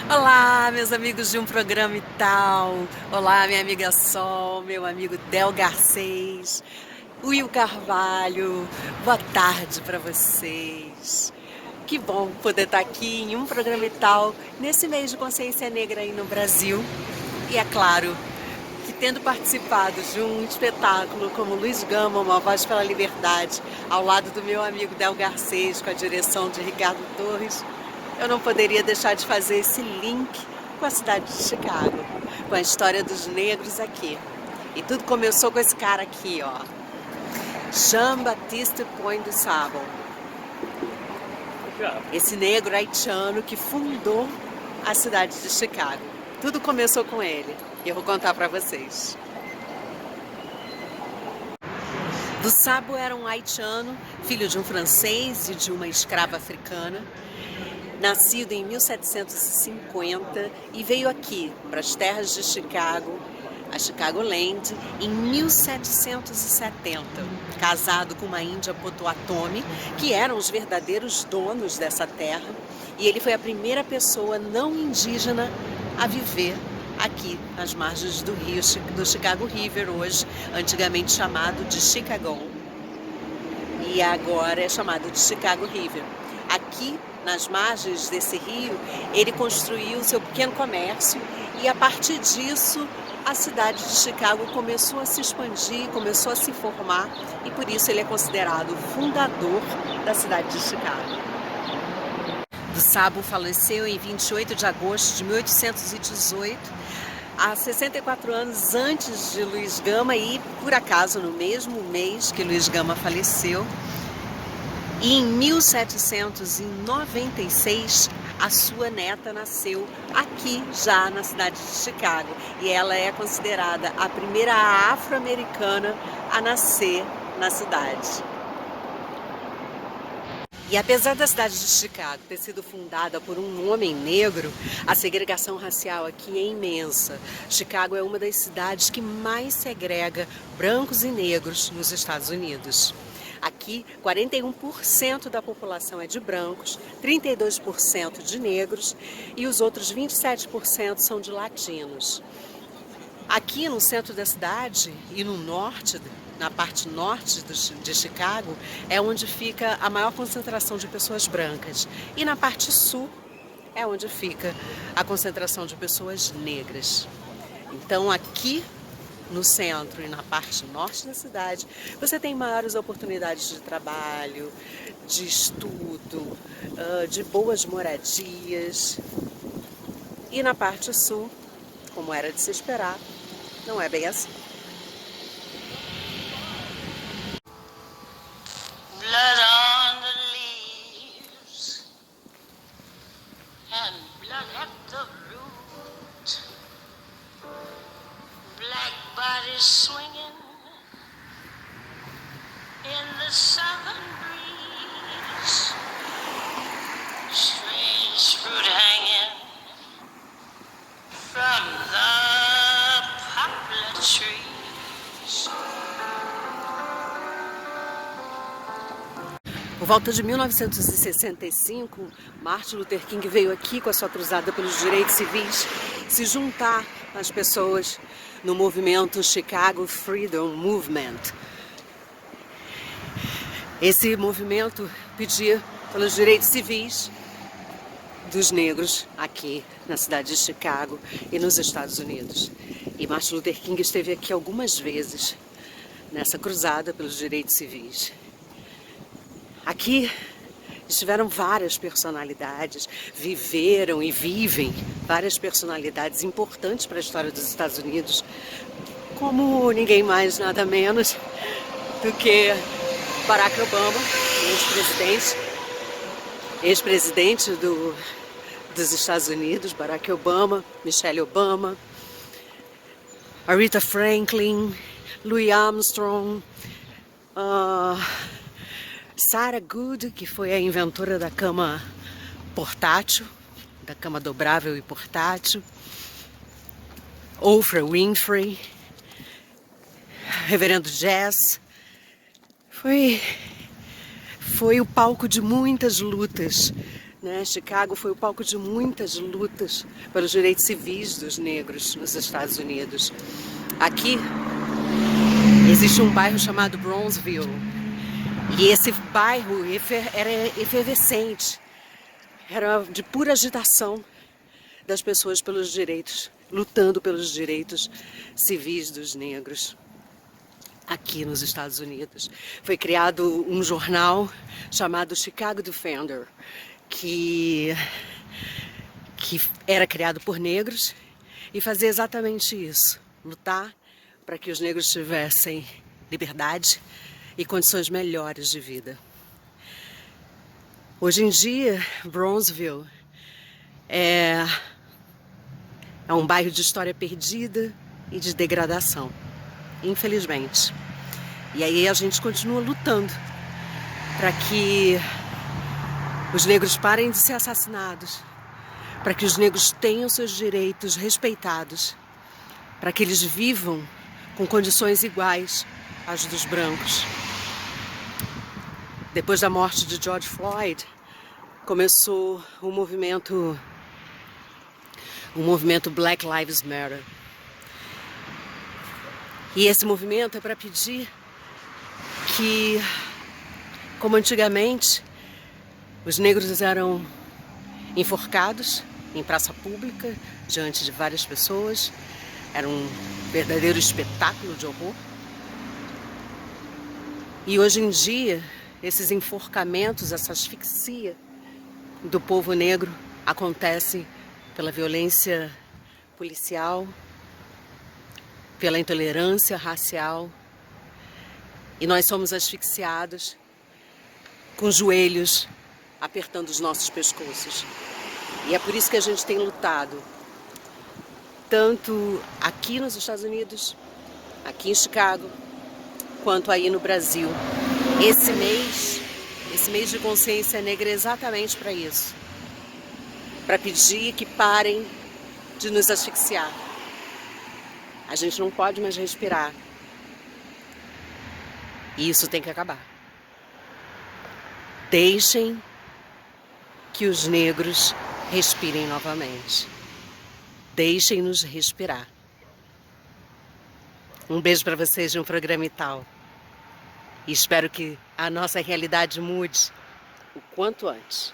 Olá, meus amigos de um programa e tal. Olá, minha amiga Sol, meu amigo Del Garcês, Will Carvalho. Boa tarde para vocês. Que bom poder estar aqui em um programa e tal, nesse mês de consciência negra aí no Brasil. E é claro que tendo participado de um espetáculo como Luiz Gama, Uma Voz pela Liberdade, ao lado do meu amigo Del Garcês, com a direção de Ricardo Torres, eu não poderia deixar de fazer esse link com a cidade de Chicago, com a história dos negros aqui. E tudo começou com esse cara aqui, ó, Jean-Baptiste Point du Sable. Esse negro haitiano que fundou a cidade de Chicago. Tudo começou com ele. E eu vou contar pra vocês. Du Sable era um haitiano, filho de um francês e de uma escrava africana, nascido em 1750 e veio aqui para as terras de Chicago, a Chicagoland, em 1770, casado com uma índia Potawatomi, que eram os verdadeiros donos dessa terra, e ele foi a primeira pessoa não indígena a viver aqui nas margens do rio, do Chicago River, hoje antigamente chamado de Chicago, e agora é chamado de Chicago River. Aqui, nas margens desse rio, ele construiu seu pequeno comércio e a partir disso a cidade de Chicago começou a se expandir, começou a se formar e por isso ele é considerado o fundador da cidade de Chicago. Du Sable faleceu em 28 de agosto de 1818, há 64 anos antes de Luiz Gama e, por acaso, no mesmo mês que Luiz Gama faleceu. E em 1796, a sua neta nasceu aqui, já na cidade de Chicago. E ela é considerada a primeira afro-americana a nascer na cidade. E apesar da cidade de Chicago ter sido fundada por um homem negro, a segregação racial aqui é imensa. Chicago é uma das cidades que mais segrega brancos e negros nos Estados Unidos. Aqui, 41% da população é de brancos, 32% de negros e os outros 27% são de latinos. Aqui no centro da cidade e no norte, na parte norte de Chicago, é onde fica a maior concentração de pessoas brancas. E na parte sul é onde fica a concentração de pessoas negras. Então aqui no centro e na parte norte da cidade, você tem maiores oportunidades de trabalho, de estudo, de boas moradias. E na parte sul, como era de se esperar, não é bem assim. Blood on the leaves and blood at the root. Black bodies swinging in the southern breeze. Strange fruit hanging from the poplar trees. Por volta de 1965, Martin Luther King veio aqui com a sua cruzada pelos direitos civis se juntar às pessoas no movimento Chicago Freedom Movement. Esse movimento pedia pelos direitos civis dos negros aqui na cidade de Chicago e nos Estados Unidos. E Martin Luther King esteve aqui algumas vezes nessa cruzada pelos direitos civis. Aqui estiveram várias personalidades, viveram e vivem várias personalidades importantes para a história dos Estados Unidos, como ninguém mais, nada menos do que Barack Obama, ex-presidente dos Estados Unidos, Barack Obama, Michelle Obama, Aretha Franklin, Louis Armstrong, Sarah Good, que foi a inventora da cama portátil, da cama dobrável e portátil, Oprah Winfrey, Reverendo Jazz. Foi o palco de muitas lutas né? Chicago foi o palco de muitas lutas pelos direitos civis dos negros nos Estados Unidos. Aqui existe um bairro chamado Bronzeville, e esse bairro era efervescente, era de pura agitação das pessoas pelos direitos, lutando pelos direitos civis dos negros. Aqui nos Estados Unidos foi criado um jornal chamado Chicago Defender, que era criado por negros e fazia exatamente isso, lutar para que os negros tivessem liberdade e condições melhores de vida. Hoje em dia, Bronzeville é um bairro de história perdida e de degradação, infelizmente. E aí a gente continua lutando para que os negros parem de ser assassinados, para que os negros tenham seus direitos respeitados, para que eles vivam com condições iguais às dos brancos. Depois da morte de George Floyd, começou o movimento Black Lives Matter. E esse movimento é para pedir que, como antigamente, os negros eram enforcados em praça pública, diante de várias pessoas. Era um verdadeiro espetáculo de horror. E hoje em dia, esses enforcamentos, essa asfixia do povo negro acontece pela violência policial, pela intolerância racial, e nós somos asfixiados com os joelhos apertando os nossos pescoços. E é por isso que a gente tem lutado, tanto aqui nos Estados Unidos, aqui em Chicago, quanto aí no Brasil. Esse mês de consciência negra é exatamente para isso, para pedir que parem de nos asfixiar. A gente não pode mais respirar. E isso tem que acabar. Deixem que os negros respirem novamente. Deixem-nos respirar. Um beijo para vocês de um programa e tal. E espero que a nossa realidade mude o quanto antes.